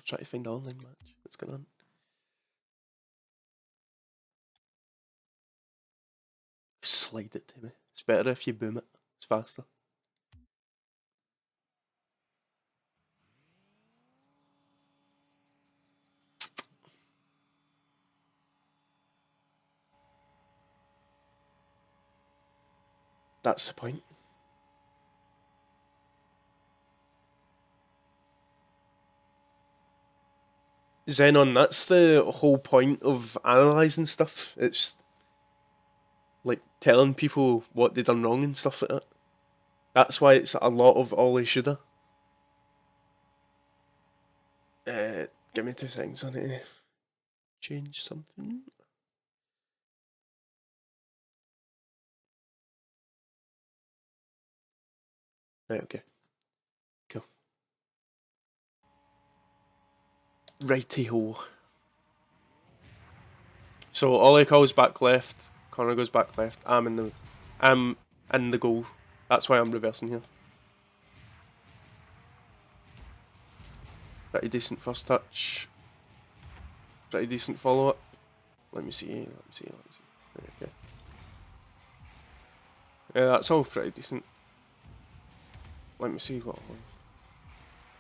try to find an online match. What's going on? Slide it to me. It's better if you boom it. It's faster. That's the point. Xenon, that's the whole point of analysing stuff. It's like telling people what they done wrong and stuff like that. That's why it's a lot of ollie shoulda. Give me 2 seconds, I need to change something. Right, okay. Cool. Righty-ho. So Ollie goes back left, Connor goes back left, I'm in the goal. That's why I'm reversing here. Pretty decent first touch. Pretty decent follow up. Let me see. Right, okay. Yeah, that's all pretty decent. Let me see what.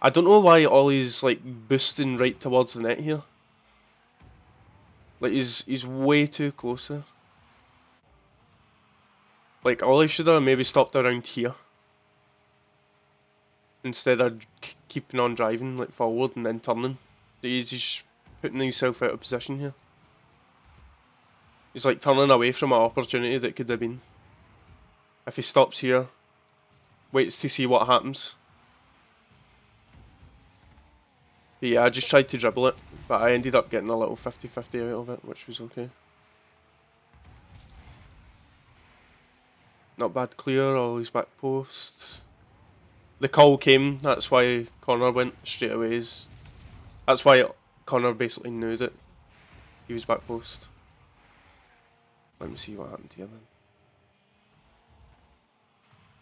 I don't know why Ollie's like boosting right towards the net here. Like he's way too close there. Like Ollie should have maybe stopped around here instead of keeping on driving like forward and then turning. He's just putting himself out of position here. He's like turning away from an opportunity that could have been. If he stops here, waits to see what happens. But yeah, I just tried to dribble it, but I ended up getting a little 50-50 out of it, which was okay. Not bad clear, all his back posts. The call came, that's why Connor went straight away. That's why Connor basically knew that he was back post. Let me see what happened here then.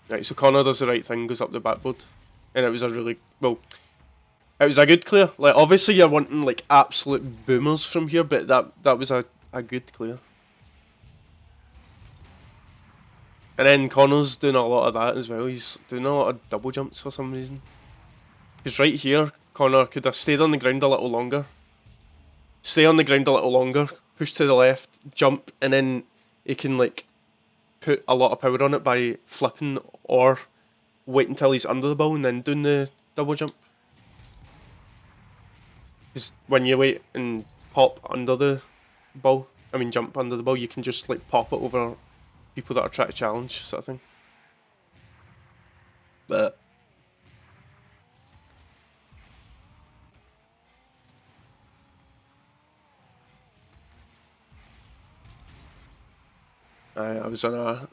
Right, so Connor does the right thing, goes up the backboard. And it was a really, well, it was a good clear. Like, obviously you're wanting like absolute boomers from here, but that was a good clear. And then Connor's doing a lot of that as well. He's doing a lot of double jumps for some reason. Because right here, Connor could have stayed on the ground a little longer. Stay on the ground a little longer, push to the left, jump, and then he can like put a lot of power on it by flipping or wait until he's under the ball and then doing the double jump. Because when you wait and pop under the ball, jump under the ball, you can just like pop it over people that are trying to challenge, sort of thing. But I was in a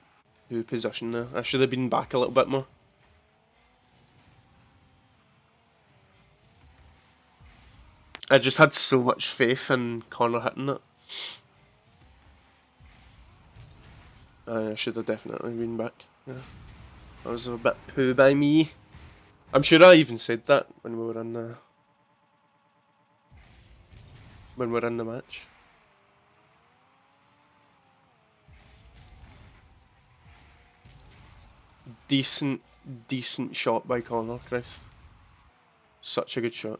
good position there. I should have been back a little bit more. I just had so much faith in Connor hitting it. I should have definitely been back. Yeah. That was a bit poo by me. I'm sure I even said that when we were in the match. Decent shot by Connor, Chris. Such a good shot.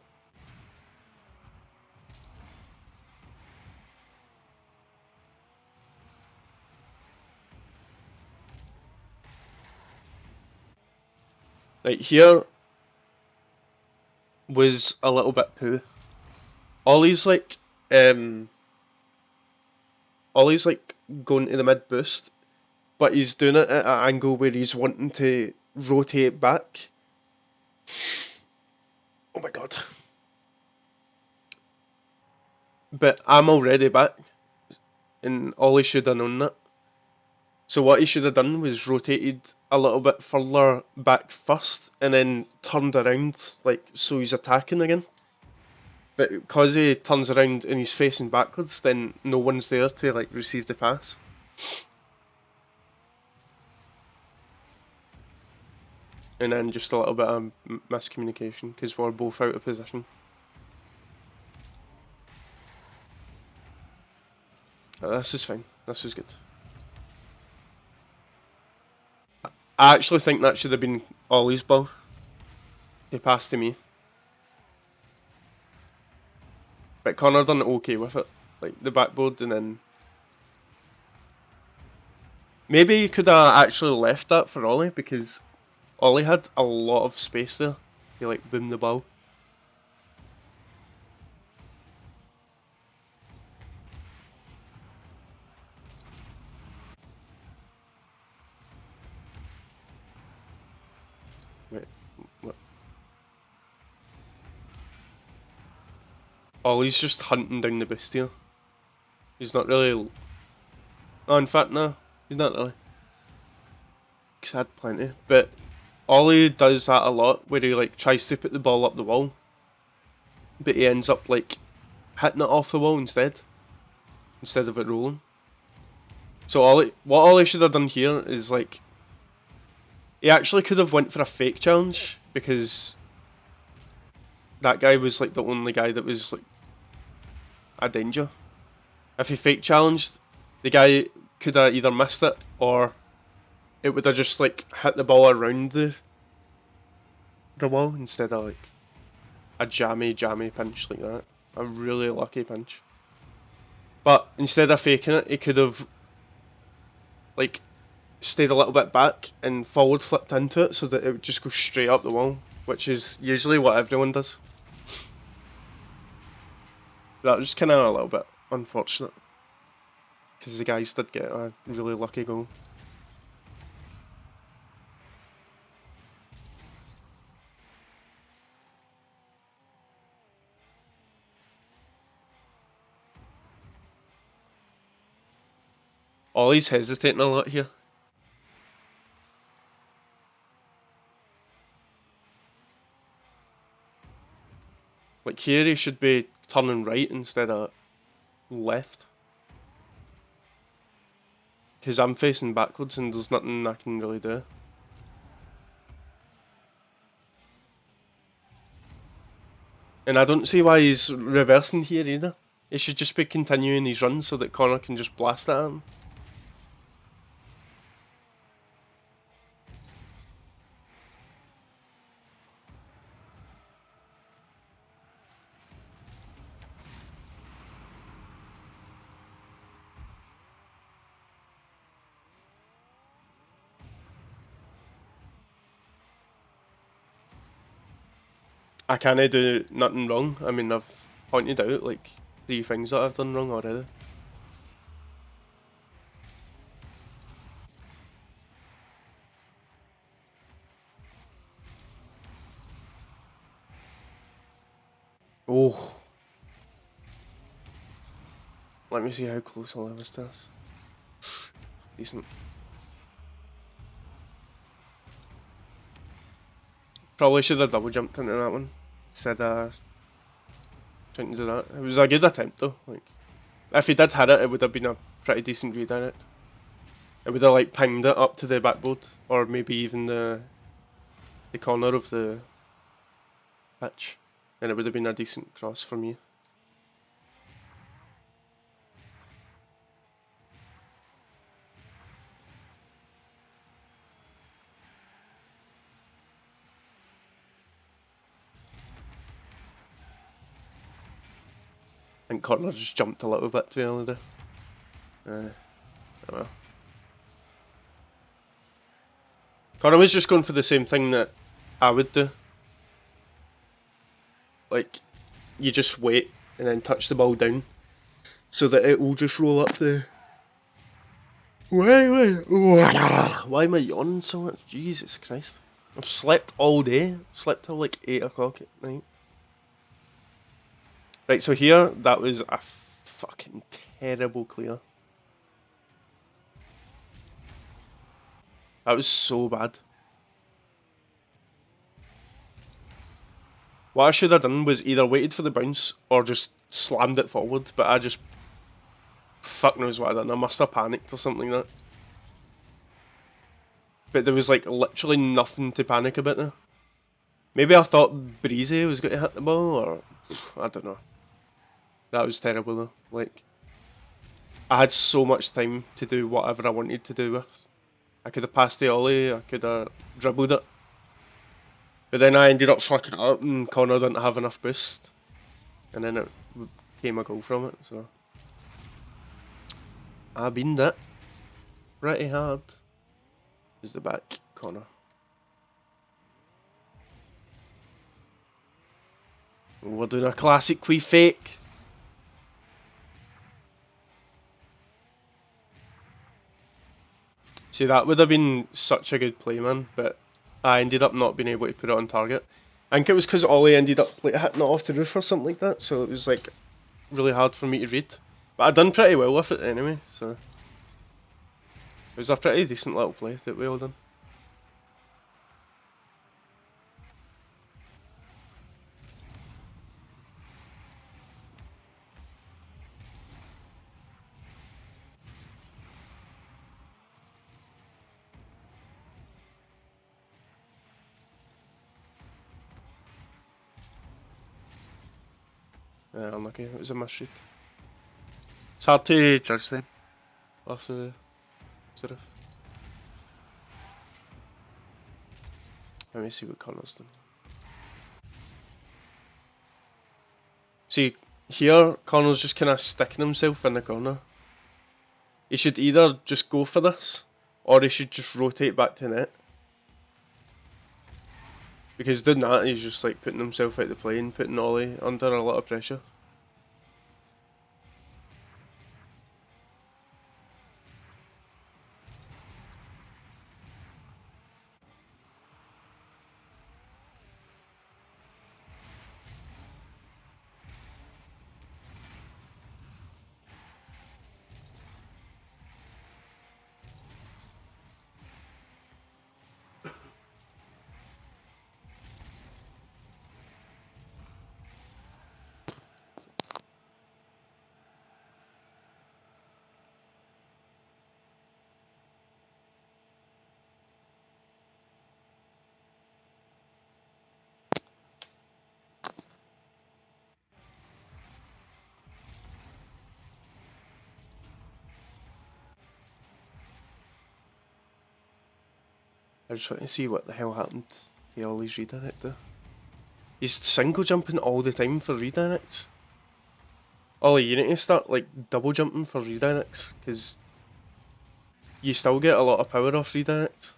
Right, here was a little bit poo. Ollie's like going to the mid boost, but he's doing it at an angle where he's wanting to rotate back. Oh my god. But I'm already back, and Ollie should have known that. So what he should have done was rotated a little bit further back first, and then turned around, like, so he's attacking again. But because he turns around and he's facing backwards, then no one's there to, like, receive the pass. And then just a little bit of miscommunication, because we're both out of position. This is fine. This is good. I actually think that should have been Ollie's ball. He passed to me. But Connor done okay with it. Like the backboard, and then maybe you could have actually left that for Ollie, because Ollie had a lot of space there. He like boomed the ball. Wait, what? Ollie's just hunting down the boost here. He's not really. Oh, in fact, no, he's not really. Because I had plenty. But Ollie does that a lot, where he like tries to put the ball up the wall, but he ends up like hitting it off the wall instead of it rolling. So what Ollie should have done here is like, he actually could have went for a fake challenge, because that guy was like the only guy that was like a danger. If he fake challenged, the guy could have either missed it, or it would have just like hit the ball around the wall instead of like a jammy pinch like that. A really lucky pinch. But instead of faking it, he could have like stayed a little bit back and forward flipped into it, so that it would just go straight up the wall, which is usually what everyone does. That was kind of a little bit unfortunate, because the guys did get a really lucky goal. Ollie's hesitating a lot here. Like here he should be turning right instead of left. Because I'm facing backwards and there's nothing I can really do. And I don't see why he's reversing here either. He should just be continuing his run so that Connor can just blast at him. I can't do nothing wrong. I mean, I've pointed out like 3 things that I've done wrong already. Oh. Let me see how close I was to this. Decent. Probably should have double jumped into that one instead of trying to do that. It was a good attempt though. Like, if he did hit it, it would have been a pretty decent redirect. It would have like pinged it up to the backboard, or maybe even the corner of the pitch, and it would have been a decent cross for me. I think Connor just jumped a little bit too early there. Oh well. Connor was just going for the same thing that I would do. Like, you just wait and then touch the ball down, so that it will just roll up the... Why am I yawning so much? Jesus Christ. I've slept all day. Slept till like 8 o'clock at night. Right, so here, that was a fucking terrible clear. That was so bad. What I should have done was either waited for the bounce or just slammed it forward, but I just... fuck knows what I done. I must have panicked or something like that. But there was like literally nothing to panic about there. Maybe I thought Breezy was going to hit the ball, or... I don't know. That was terrible though. Like, I had so much time to do whatever I wanted to do with. I could have passed the ollie, I could have dribbled it. But then I ended up fucking it up and Connor didn't have enough boost. And then it came a goal from it, so. I beaned it. Pretty hard. Is the back corner. We're doing a classic wee fake. See, that would have been such a good play, man, but I ended up not being able to put it on target. I think it was because Ollie ended up like hitting it off the roof or something like that, so it was like really hard for me to read. But I done pretty well with it anyway, so it was a pretty decent little play that we all done. Yeah, unlucky. It was a misread. It's hard to judge them off the sort of. Let me see what Connor's done. See, here Connor's just kind of sticking himself in the corner. He should either just go for this, or he should just rotate back to net. Because doing that, he's just like putting himself out the play and putting Ollie under a lot of pressure. I just want to see what the hell happened to Ollie's redirect there. He's single jumping all the time for redirects. Ollie, you need to start like double jumping for redirects, because you still get a lot of power off redirects.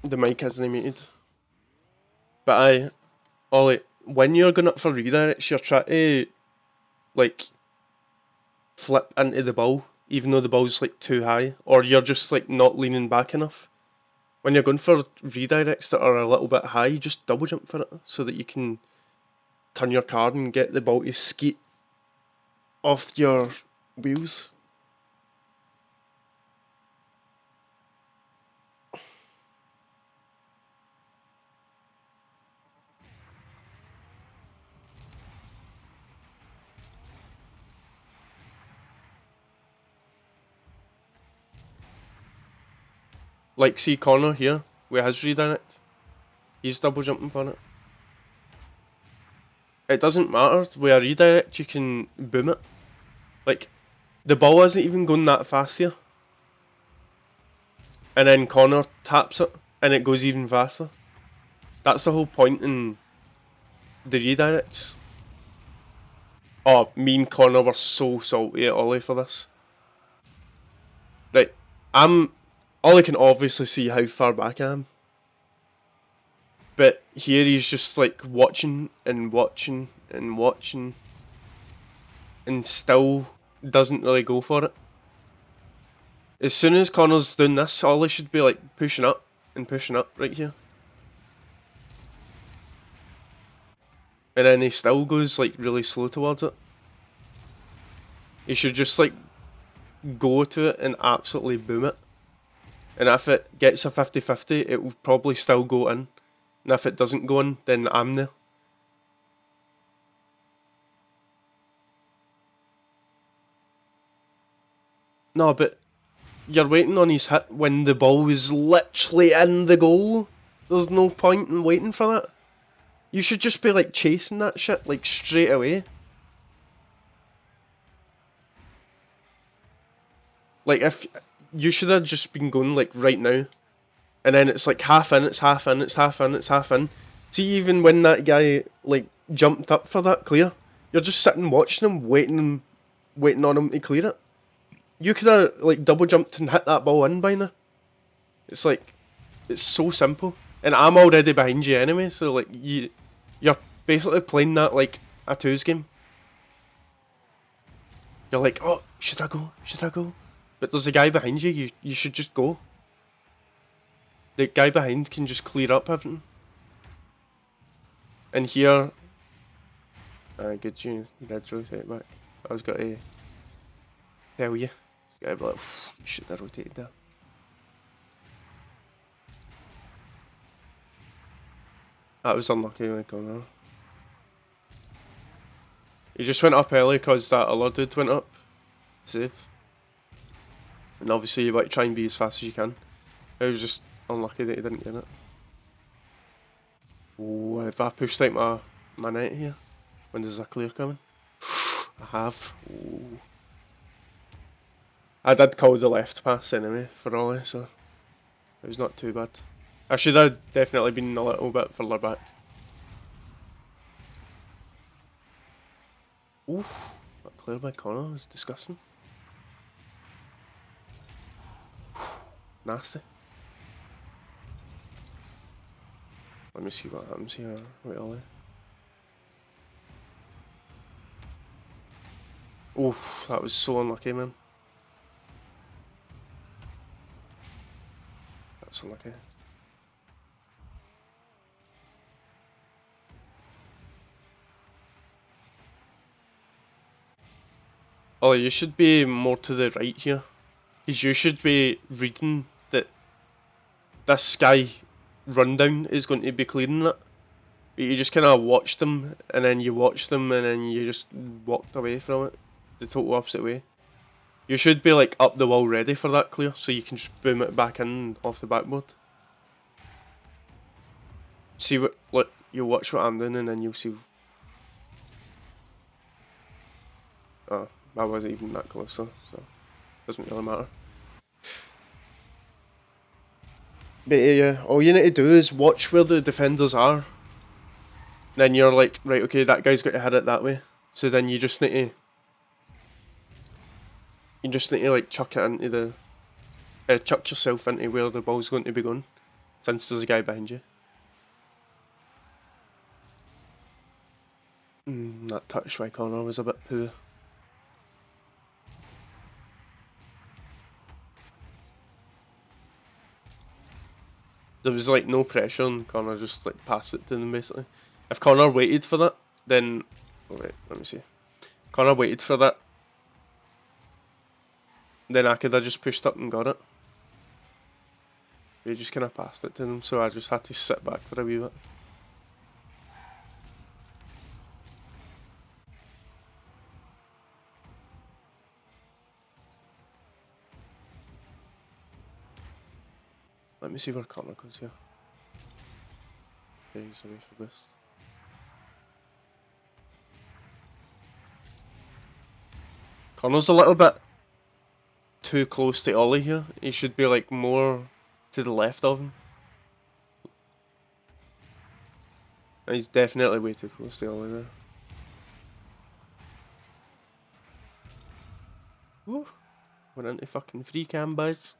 The mic isn't muted. But Ollie, when you're going up for redirects, you're trying to like flip into the ball, even though the ball's like too high, or you're just like not leaning back enough. When you're going for redirects that are a little bit high, you just double jump for it so that you can turn your card and get the ball to skeet off your wheels. Like, see Connor here, with his redirect. He's double jumping for it. It doesn't matter, with a redirect you can boom it. Like, the ball isn't even going that fast here. And then Connor taps it, and it goes even faster. That's the whole point in the redirects. Oh, me and Connor were so salty at Ollie for this. Right, Ollie can obviously see how far back I am. But here he's just like watching and watching and watching, and still doesn't really go for it. As soon as Connor's doing this, Ollie should be like pushing up right here. And then he still goes like really slow towards it. He should just like go to it and absolutely boom it. And if it gets a 50-50, it will probably still go in. And if it doesn't go in, then I'm there. No, but you're waiting on his hit when the ball was literally in the goal. There's no point in waiting for that. You should just be like chasing that shit like straight away. Like if you should have just been going like right now. And then it's like half in, it's half in, it's half in, it's half in. See, even when that guy like jumped up for that clear, you're just sitting watching him, waiting on him to clear it. You could have like double jumped and hit that ball in by now. It's like, it's so simple. And I'm already behind you anyway, so like you're basically playing that like a twos game. You're like, oh, should I go? Should I go? But there's a guy behind you, you should just go. The guy behind can just clear up everything. And here, good you did rotate back. I was got to tell you. Gotta be like, you should have rotated there. That was unlucky when I got on. He just went up early because that other dude went up. Save. And obviously you want to try and be as fast as you can. It was just unlucky that he didn't get it. Oh, if I pushed out my net here, when there's a clear coming? I have. Ooh. I did call the left pass anyway for Ollie, so it was not too bad. I should have definitely been a little bit further back. Oof, that clear by Connor was disgusting. Nasty. Let me see what happens here with Ollie. Oof, that was so unlucky, man. That's unlucky. Oh, you should be more to the right here. Because you should be reading that this guy rundown is going to be clearing it. But you just kind of watched them, and then you watched them, and then you just walked away from it. The total opposite way. You should be like up the wall ready for that clear, so you can just boom it back in off the backboard. See what, look, you'll watch what I'm doing, and then you'll see. Oh, I wasn't even that close though, so doesn't really matter. But yeah, all you need to do is watch where the defenders are. Then you're like, right, okay, that guy's got to hit it that way. So then you just need to like chuck it into the, chuck yourself into where the ball's going to be going, since there's a guy behind you. That touch by Connor was a bit poor. There was like no pressure and Connor just like passed it to them basically. If Connor waited for that, then... Oh wait, let me see. If Connor waited for that, then I could have just pushed up and got it. They just kind of passed it to them, so I just had to sit back for a wee bit. Let me see where Connor goes here. Okay, he's away for this. Connor's a little bit too close to Ollie here. He should be like more to the left of him. And he's definitely way too close to Ollie there. Woo! Went into fucking free cam, boys.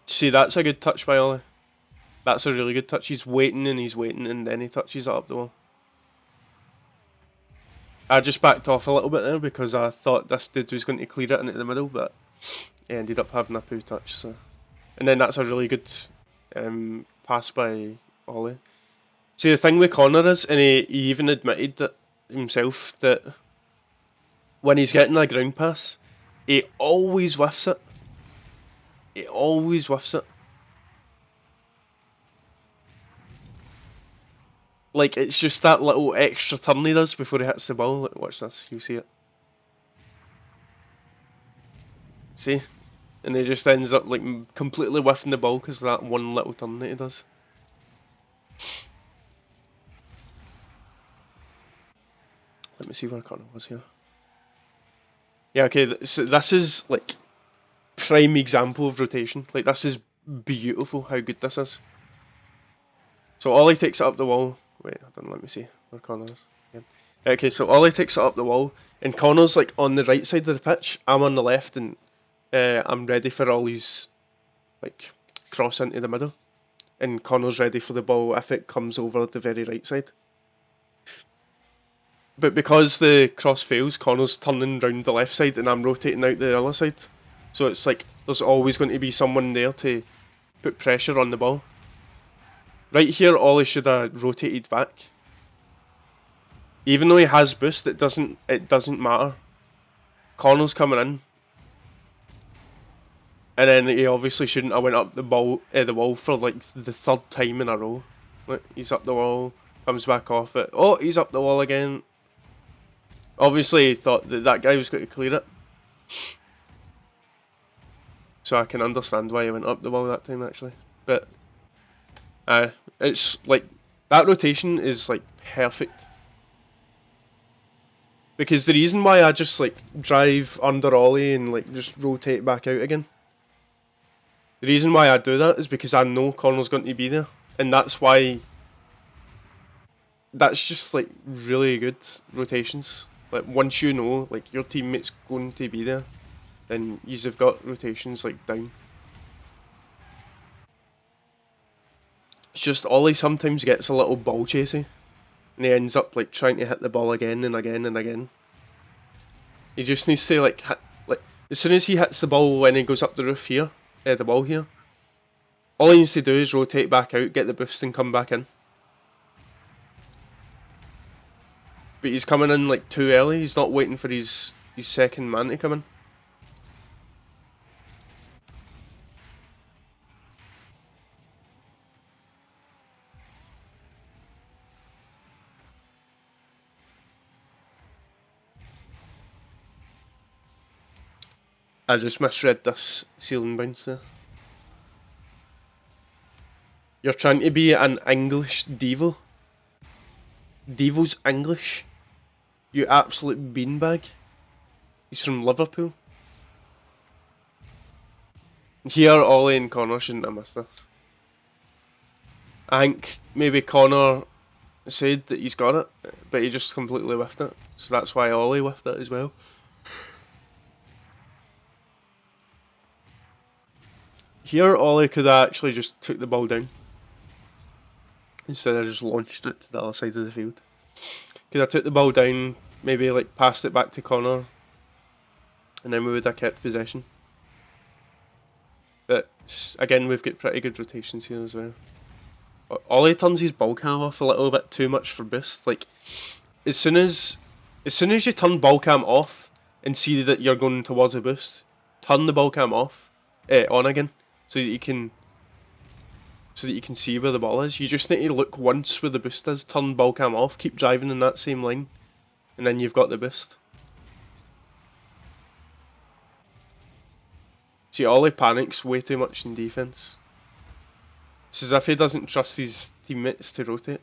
See, that's a good touch by Ollie. That's a really good touch. He's waiting and then he touches it up the wall. I just backed off a little bit there because I thought this dude was going to clear it into the middle, but he ended up having a poo touch. So, and then that's a really good pass by Ollie. See, the thing with Connor is, and he even admitted that himself, that when he's getting a ground pass, he always whiffs it. It always whiffs it. Like, it's just that little extra turn he does before he hits the ball. Like, watch this, you see it. See? And he just ends up like completely whiffing the ball because of that one little turn that he does. Let me see where Connor was here. Yeah, okay, so this is like prime example of rotation. Like, this is beautiful how good this is. So Ollie takes it up the wall. Wait, I didn't let me see where Connor is. Yeah. Okay, so Ollie takes it up the wall, and Connor's like on the right side of the pitch. I'm on the left, and I'm ready for Ollie's like cross into the middle, and Connor's ready for the ball if it comes over the very right side. But because the cross fails, Connor's turning round the left side and I'm rotating out the other side. So it's like there's always going to be someone there to put pressure on the ball. Right here, Ollie should have rotated back. Even though he has boost, it doesn't matter. Connor's coming in. And then he obviously shouldn't have went up the wall for like the third time in a row. Look, he's up the wall, comes back off it. Oh, he's up the wall again. Obviously, he thought that guy was going to clear it. So I can understand why he went up the wall that time, actually. But it's like that rotation is like perfect. Because the reason why I just like drive under Ollie and like just rotate back out again. The reason why I do that is because I know Connor's going to be there, and that's why. That's just like really good rotations. Like once you know like your teammate's going to be there, then you've got rotations like down. It's just Ollie sometimes gets a little ball chasey, and he ends up like trying to hit the ball again and again and again. He just needs to like hit, like as soon as he hits the ball when he goes up the roof here, the ball here. All he needs to do is rotate back out, get the boost, and come back in. But he's coming in like too early. He's not waiting for his second man to come in. I just misread this ceiling bounce there. You're trying to be an English Devo. Devo's English. You absolute beanbag. He's from Liverpool. Here, Ollie and Connor shouldn't have missed this. I think maybe Connor said that he's got it, but he just completely whiffed it. So that's why Ollie whiffed it as well. Here, Ollie could have actually just took the ball down, instead of just launched it to the other side of the field. Could have took the ball down, maybe like passed it back to Connor, and then we would have kept possession. But again, we've got pretty good rotations here as well. Ollie turns his ball cam off a little bit too much for boost. Like as soon as you turn ball cam off and see that you're going towards a boost, turn the ball cam off, on again, so that you can see where the ball is. You just need to look once where the boost is, turn ball cam off, keep driving in that same line, and then you've got the boost. See, Ollie panics way too much in defence. It's as if he doesn't trust his teammates to rotate.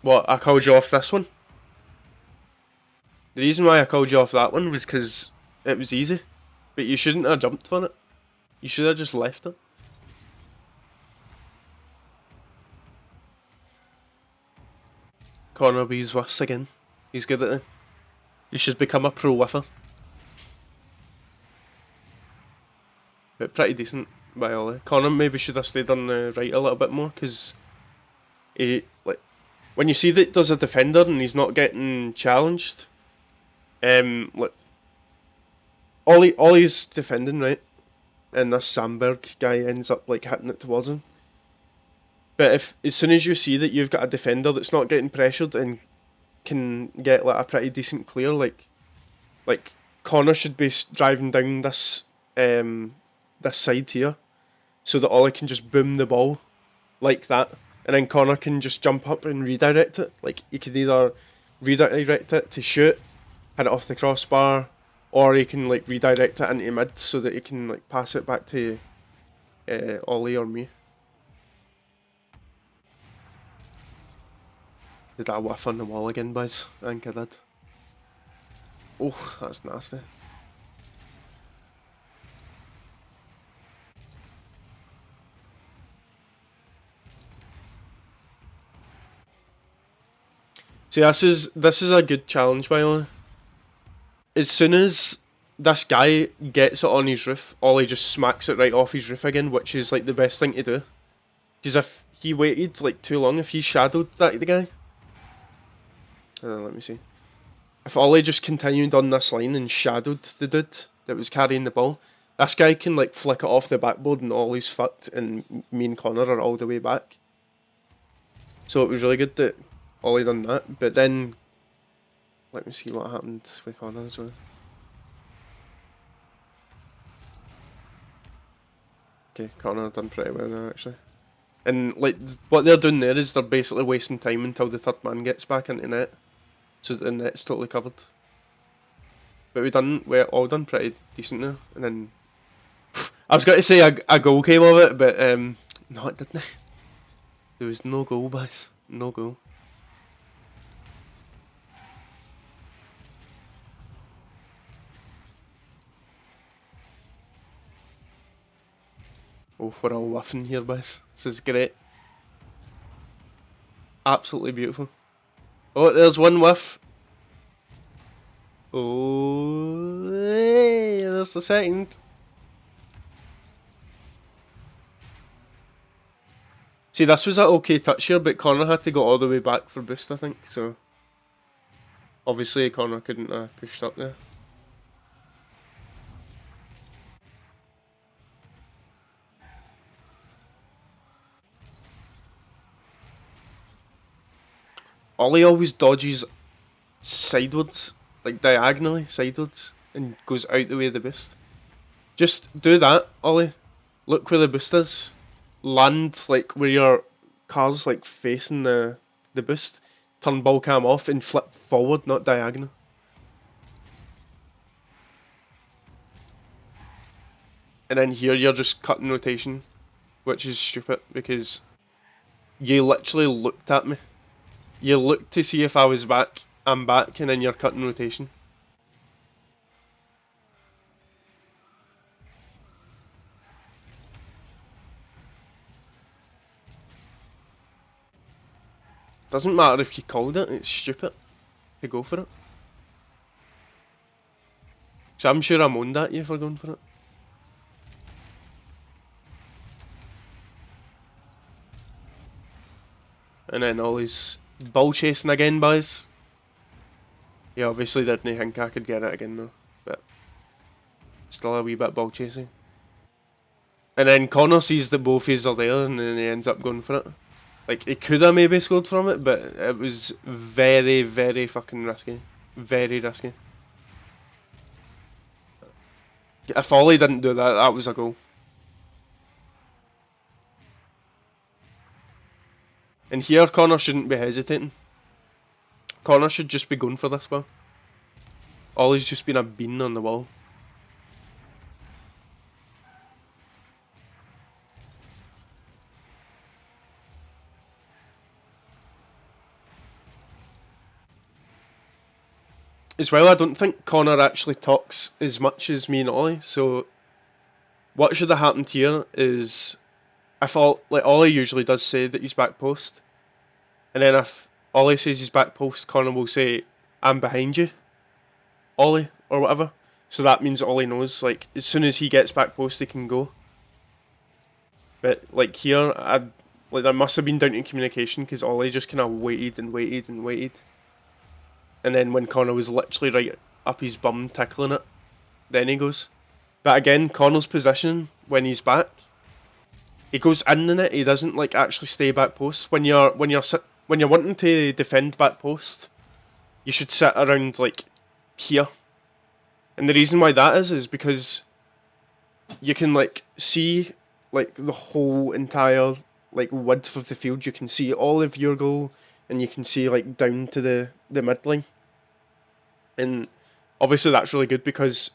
What, I called you off this one? The reason why I called you off that one was because it was easy. But you shouldn't have jumped on it. You should have just left it. Connor B's whiffs again. He's good at it. He should become a pro whiffer. But pretty decent by Ollie. Connor maybe should have stayed on the right a little bit more, because he, like, when you see that there's a defender and he's not getting challenged, like, Ollie's defending, right? And this Sandberg guy ends up like hitting it towards him. But if as soon as you see that you've got a defender that's not getting pressured and can get like a pretty decent clear, like Connor should be driving down this this side here, so that Ollie can just boom the ball like that, and then Connor can just jump up and redirect it. Like he could either redirect it to shoot, hit it off the crossbar, or he can like redirect it into mid so that he can like pass it back to Ollie or me. Did I whiff on the wall again, boys? I think I did. Oh, that's nasty. See, this is a good challenge, by the way. As soon as this guy gets it on his roof, Ollie just smacks it right off his roof again, which is like the best thing to do. Because if he waited like too long, if he shadowed the guy, let me see. If Ollie just continued on this line and shadowed the dude that was carrying the ball, this guy can like flick it off the backboard and Ollie's fucked, and me and Connor are all the way back. So it was really good that Ollie done that, but then let me see what happened with Connor as well. Okay, Connor done pretty well now actually. And like what they're doing there is they're basically wasting time until the third man gets back into net, so that the net's totally covered. But we're all done pretty decent now. And then I was going to say a goal came of it, but no, it didn't. There was no goal, boys. No goal. Oh, we're all whiffing here, boys. This is great. Absolutely beautiful. Oh, there's one whiff. Oh, hey, there's the second. See, this was an okay touch here, but Connor had to go all the way back for boost, I think. So, obviously, Connor couldn't push up there. Ollie always dodges sideways, like diagonally sideways, and goes out the way of the boost. Just do that, Ollie. Look where the boost is. Land like where your car's like facing the boost. Turn ball cam off and flip forward, not diagonal. And then here you're just cutting rotation, which is stupid because you literally looked at me. You looked to see if I was back, I'm back, and then you're cutting rotation. Doesn't matter if you called it, it's stupid to go for it. So I'm sure I moaned at you for going for it. And then Ollie's ball chasing again, boys. He obviously didn't think I could get it again though, but still a wee bit ball chasing. And then Connor sees that both of are there and then he ends up going for it. Like, he could have maybe scored from it, but it was very, very fucking risky. Very risky. If Ollie didn't do that, that was a goal. And here, Connor shouldn't be hesitating. Connor should just be going for this ball. Ollie's just been a bean on the wall. As well, I don't think Connor actually talks as much as me and Ollie, so what should have happened here is if Ollie usually does say that he's back post, and then if Ollie says he's back post, Connor will say, I'm behind you, Ollie, or whatever. So that means Ollie knows, like, as soon as he gets back post, he can go. But, like, here, there must have been down to communication, because Ollie just kind of waited and waited and waited. And then when Connor was literally right up his bum tickling it, then he goes. But again, Connor's position when he's back, he goes in the net. He doesn't like actually stay back post. When you're wanting to defend back post, you should sit around like here. And the reason why that is because you can like see like the whole entire like width of the field. You can see all of your goal, and you can see like down to the mid line. And obviously that's really good because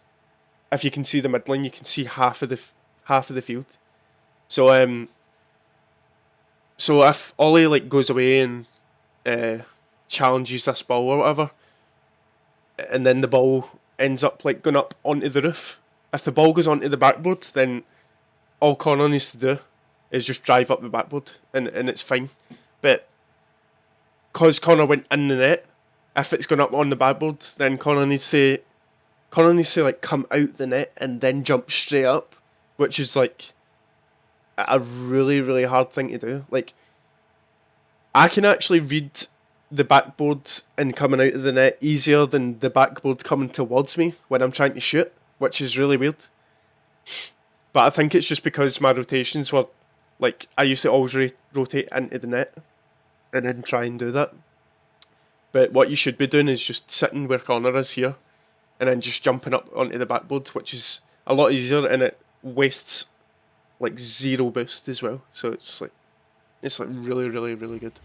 if you can see the mid line, you can see half of the field. So so if Ollie like goes away and challenges this ball or whatever, and then the ball ends up like going up onto the roof. If the ball goes onto the backboard, then all Connor needs to do is just drive up the backboard, and it's fine. But because Connor went in the net, if it's going up on the backboard, then Connor needs to like come out the net and then jump straight up, which is like a really, really hard thing to do. Like, I can actually read the backboard and coming out of the net easier than the backboard coming towards me when I'm trying to shoot, which is really weird. But I think it's just because my rotations were, like, I used to always rotate into the net and then try and do that. But what you should be doing is just sitting where Connor is here and then just jumping up onto the backboard, which is a lot easier and it wastes like zero boost as well. So it's like really, really, really good.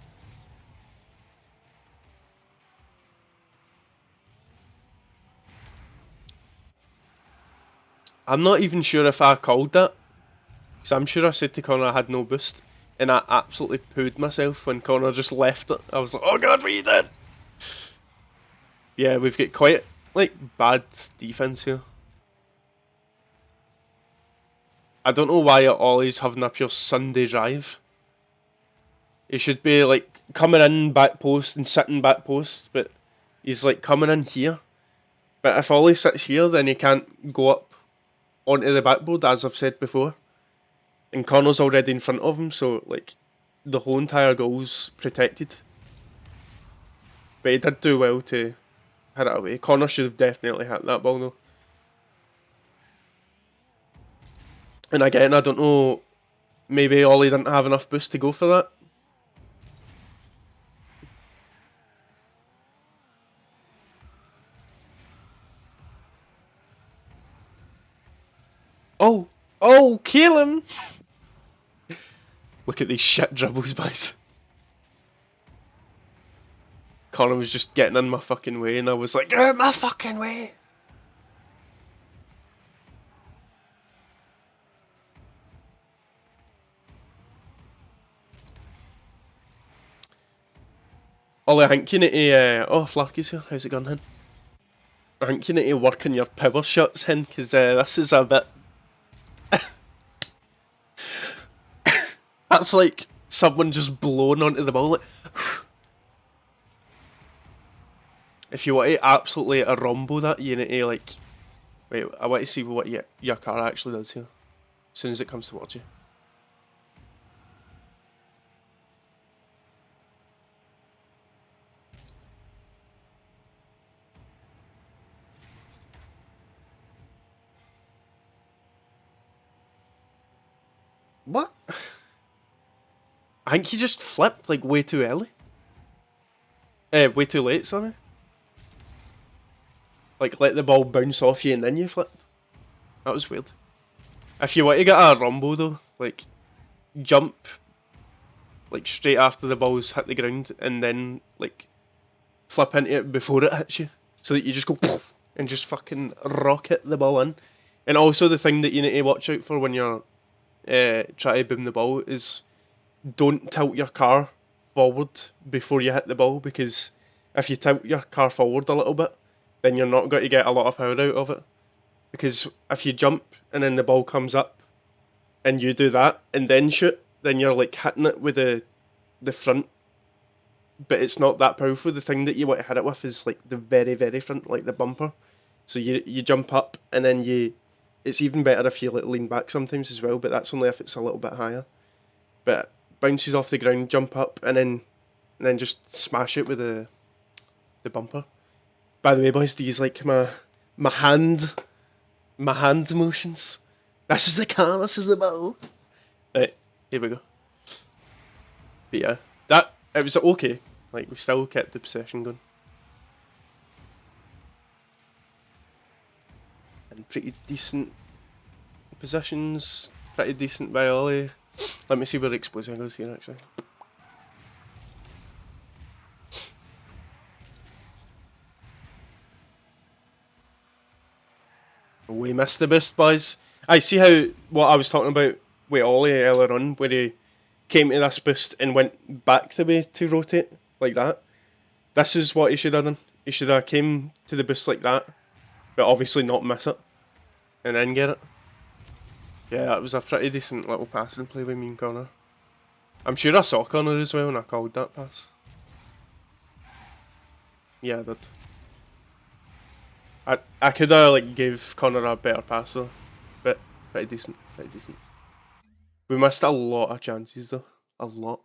I'm not even sure if I called that, because I'm sure I said to Connor I had no boost, and I absolutely pooed myself when Connor just left it. I was like, oh god, what you did? Yeah, we've got quite like bad defense here. I don't know why Ollie's having a pure Sunday drive. He should be like coming in back post and sitting back post, but he's like coming in here. But if Ollie sits here, then he can't go up onto the backboard, as I've said before. And Connor's already in front of him, so like the whole entire goal's protected. But he did do well to hit it away. Connor should have definitely hit that ball though. And again, I don't know, maybe Ollie didn't have enough boost to go for that. Oh, kill him! Look at these shit dribbles, guys. Connor was just getting in my fucking way, and I was like, get out my fucking way! Ollie, I think you need to, oh, Flarky's here, how's it going, hen? I think you need to work on your power shots, hen, because this is a bit... That's like someone just blown onto the ball. Like... If you want to absolutely a rombo that, you need to like... Wait, I want to see what your car actually does here. As soon as it comes towards you. What? I think he just flipped like way too early. Way too late, sorry. Like let the ball bounce off you and then you flipped. That was weird. If you want to get a rumble though, like jump like straight after the ball's hit the ground and then like flip into it before it hits you. So that you just go poof, and just fucking rocket the ball in. And also the thing that you need to watch out for when you're trying to boom the ball is don't tilt your car forward before you hit the ball, because if you tilt your car forward a little bit, then you're not going to get a lot of power out of it. Because if you jump and then the ball comes up and you do that and then shoot, then you're like hitting it with the front, but it's not that powerful. The thing that you want to hit it with is like the very, very front, like the bumper. So you jump up and then it's even better if you like lean back sometimes as well, but that's only if it's a little bit higher. But bounces off the ground, jump up, and then just smash it with the bumper. By the way, boys, do you like my hand My hand motions. This is the car, this is the ball. Right, here we go. But yeah, it was okay. Like, we still kept the possession going. And pretty decent positions, pretty decent by Ollie. Let me see where Explosive goes here actually. We missed the boost, boys. I see how what I was talking about with Ollie earlier on, where he came to this boost and went back the way to rotate like that. This is what he should have done. He should have came to the boost like that, but obviously not miss it and then get it. Yeah, that was a pretty decent little passing play by me and Connor. I'm sure I saw Connor as well when I called that pass. Yeah, I did. I could have like gave Connor a better pass though, but pretty decent, pretty decent. We missed a lot of chances though, a lot.